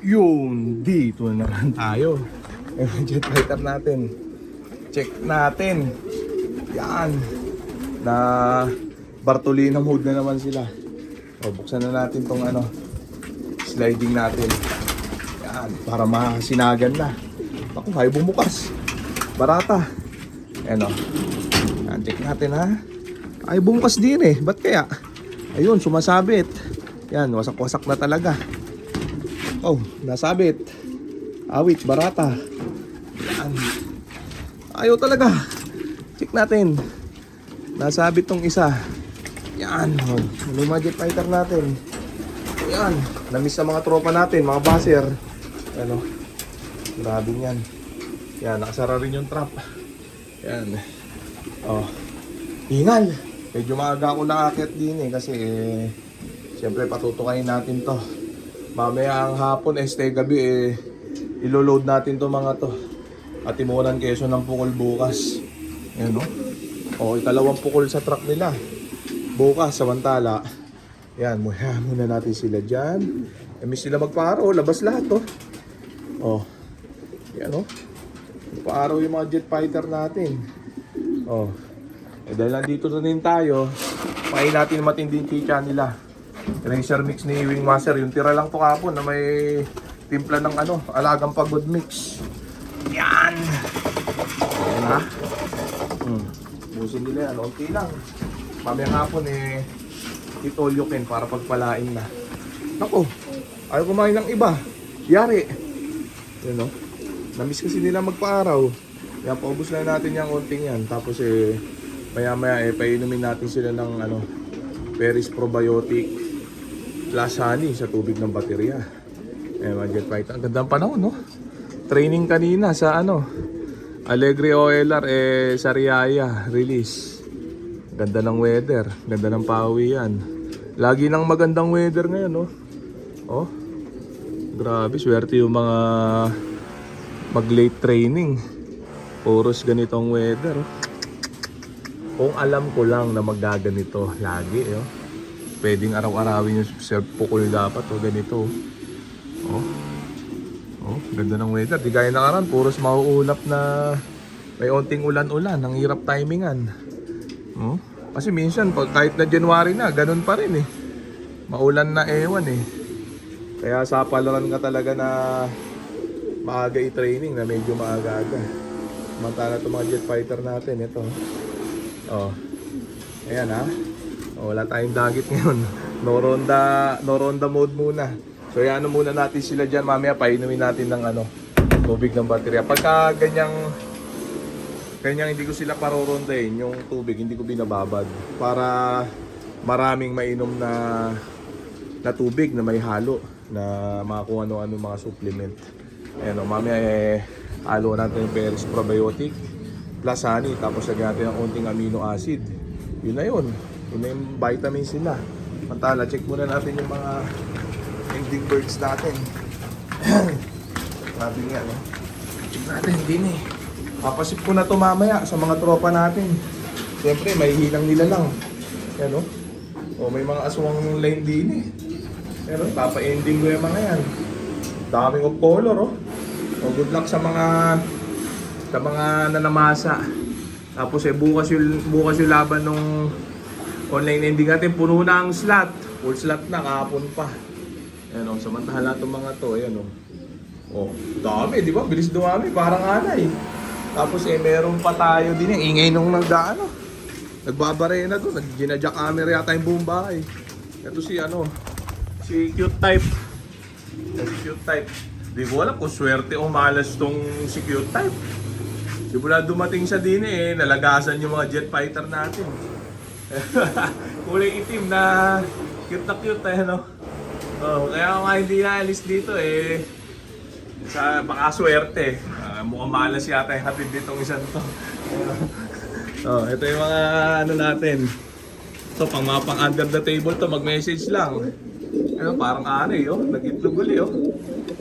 Yun, dito na naman tayo. Jet fighter natin. Check natin. Yan. Na Bartolina mode na naman sila. O, buksan na natin tong ano, sliding natin. Yan, para masinagan na. Ako, ayaw bumukas. Barata. Ayan o. Yan, check natin ha. Ayaw bumukas din eh. Ba't kaya? Ayun, sumasabit. Yan, wasak-wasak na talaga. Oh, nasabit. Awit, barata. Yan. Ayaw talaga. Check natin. Nasabit tong isa. Yan. Ano yung mga jet fighter natin? Yan. Namiss sa mga tropa natin, mga baser. Ano? Grabe yan. Yan, nakasara rin yung trap. Yan. Oh. Hingal. Medyo maaga ako nakakit din eh. Kasi siyempre patutukayin natin to. Mamaya ang hapon, gabi ilo-load natin to mga to. At Timonan, Quezon ng pukol bukas. Yan no? O, ikalawang pukol sa truck nila. Bukas, samantala. Yan, muna natin sila dyan. Miss sila magparo, labas lahat to. O, yan no? Magparo yung mga jet fighter natin. O, dahil nandito na din tayo, pakain natin matinding chicha nila. Racer mix ni Wingmaster. Yung tira lang to kapon na may timpla ng ano, alagang pagod mix. Yan. Yan ha. Busin nila yan. Okay lang. Mamayang hapon itolyukin para pagpalain na. Nako. Ayaw kumain ng iba. Yari. Yan no. Namiss kasi nila magpa-araw. Yan, paubos lang natin yung konting yan. Tapos maya painumin natin sila ng ano, Peris Probiotic plus honey sa tubig ng baterya. Mga jet fighter. Ang gandang panahon, no? Training kanina sa ano, Alegre OLR Sariaya release. Ganda ng weather, ganda ng pawian. Lagi nang magandang weather ngayon, no? Oh. Grabe, swerte yung mga mag-late training. Puros ganitong weather, oh. Kung alam ko lang na magaganito lagi, oh. Pwedeng araw-arawin yung self-pukul dapat, oh, ganito. Oh. Oh, ganda ng weather. Di gaya nakaraan, puros mauulap na may onting ulan-ulan. Ang hirap timingan. Oh. Kasi minsan, kahit na January na, ganun pa rin eh. Maulan na ewan eh. Kaya sa palaran ka talaga na maaga i-training, na medyo maaga-aga. Samantala itong mga jet fighter natin, ito. Oh. Ayan ha. Oh, wala tayong dagit ngayon. No ronda mode muna. So yan muna natin sila dyan. Mamaya painumin natin ng ano, tubig ng baterya. Pagka ganyang hindi ko sila parorondahin, yung tubig hindi ko binababad para maraming mainom na tubig na may halo na mga kung ano-ano mga supplement. Ayan o, mamaya halo natin yung Peris Probiotic plus honey, tapos lagyan natin ng konting amino acid. Yun na yun yung vitamins nila. Mantala, check muna natin yung mga ending birds natin. Grabe nga, no? Check natin din eh. Papasip ko na to mamaya sa mga tropa natin. Siyempre, may hilang nila lang. Yan, no? O, may mga aswang line din eh. Pero, papa-ending ko yung mga yan. Daming of color, oh. O, good luck sa mga nanamasa. Tapos, bukas yung laban nung online ending natin. Puno na ang slot. Full slot na, kahapon pa. Ayan o, samantala itong mga to, ayan o. Oh, dami, di ba? Bilis dumami, parang anay. Tapos meron pa tayo din yung ingay nung nagbabarena doon. Ginadya camera yata yung buong bahay. Ito si cute type. Si cute type. Di ko alam kung swerte o malas tong si cute type. Simula dumating sa din nalagasan yung mga jet fighter natin. Kulay itim na cute no? Oh, kaya ako nga hindi naalis dito baka swerte. Mukhang malas yata yung hatid ditong isang to. Oh, ito yung mga natin. Ito pang under the table to, mag-message lang. Parang nag-itlog uli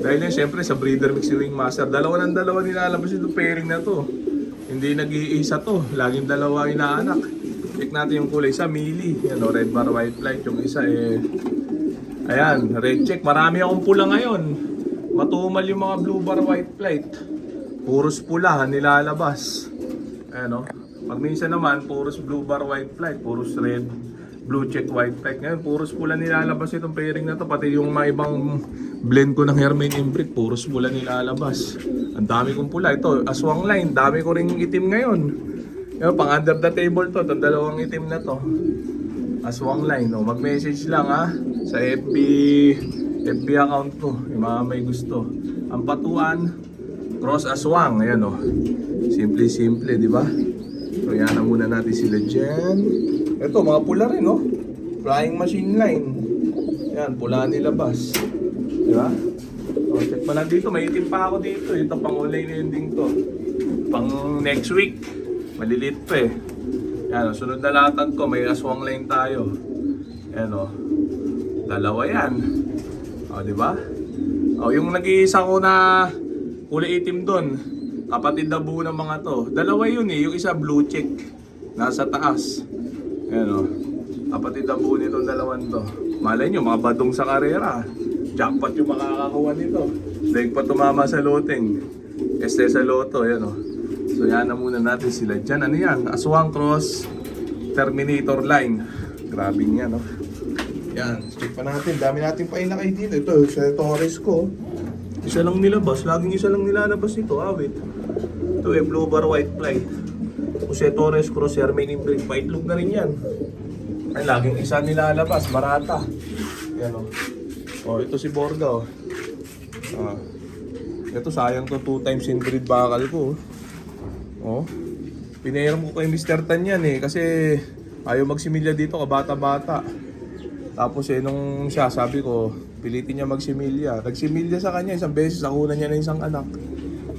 Dahil yun syempre sa breeder mix si Wingmaster. Dalawa nilalabas itong pairing na to. Hindi nag-iisa to, laging dalawa inaanak. Check natin yung kulay. Isa mili, red bar white light. Yung isa ayan, red check. Marami akong pula ngayon. Matumal yung mga blue bar white flight. Puros pula nilalabas. Ayan o. Pag minsan naman, puros blue bar white flight, puros red, blue check white flight. Ngayon, puros pula nilalabas itong pairing na to. Pati yung mga ibang blend ko ng Hermain Imbric, puros pula nilalabas. Ang dami kong pula. Ito, aswang line. Dami ko ring itim ngayon. Yung pang under the table to. Itong dalawang itim na to. Aswang line. O, mag-message lang ha. Sa FB account ko. Yung mga may gusto. Ang patuan, cross aswang. Ayan o. Simple, di ba? So, yan na muna natin sila dyan. Ito, mga pula rin, no? Flying machine line. Yan, pula nilabas. Di ba? O, check pa lang dito. May itim pa ako dito. Ito, pang online ending to. Pang next week. Maliliit pa eh. Yan, sunod na latag ko. May aswang line tayo. Yan, o. Dalawa yan. O, di ba? O, yung nag-iisa ko na kulay itim doon. Kapatid na buo ng mga to. Dalawa yun eh. Yung isa blue check. Nasa taas. Ayan o. Kapatid na buo nitong dalawan to. Malay nyo, mga badong sa karera. Jackpot yung makakakuha nito. Dahil pa tumama sa loteng. Sa loto. Ayan o. So yan na muna natin sila dyan. Ano yan? Aswang Cross Terminator line. Grabe nga no. Yan. Check pa natin. Dami natin pa inakay dito. Ito sa Torres ko. Isa lang nilabas. Laging isa lang nilalabas nito. Wait. Ito eh, blue bar white flight. Jose Torres Cross Hermain Imbric. Paitlog na rin yan. Ay, laging isa nilalabas. Barata. Yan o. Oh, ito si Borga o. Ito sayang to 2 times inbreed bakal ko. Oh. Pinahiram ko kay Mr. Tan yan eh. Kasi ayaw magsimilya dito kabata-bata. Tapos eh nung siya sabi ko pilitin niya magsimilya. Nagsimilya sa kanya isang beses. Nakuha niya na isang anak.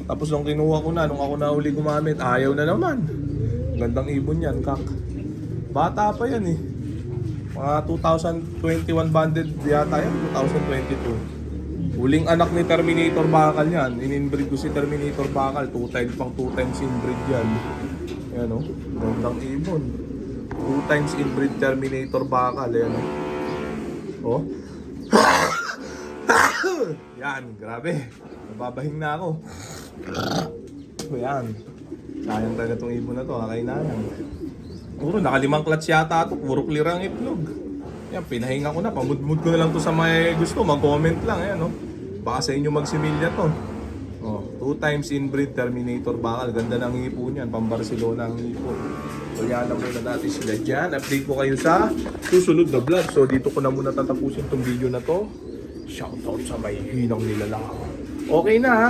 Tapos nung kinuha ko na, nung ako na uli gumamit, ayaw na naman. Gandang ibon yan, kak. Bata pa yan eh. Mga 2021 banded yata yan, 2022. Huling anak ni Terminator Bakal yan. In-inbreed ko si Terminator Bakal. 2 times inbreed yan. Yan o, gandang ibon. 2 times inbreed Terminator Bakal. Yan o. Oh. Yan, grabe. Nababahing na ako. So yan. Sayang talaga itong ibon na to, kakainanan. Puro, nakalimang clutch yata ito. Puro clear ang itlog. Yan, pinahinga ko na. Pamudmud ko na lang to sa may gusto. Mag-comment lang. Ayan, no? Baka sa inyo magsimilya to. Oh, 2 times inbreed Terminator Bakal. Ganda ng hipo niyan. Pang Barcelona ang hipo. So yan na muna natin sila dyan. Update ko kayo sa susunod na vlog. So dito ko na muna tatapusin itong video na to. Shoutout sa may hinang nilalang. Okay na ha.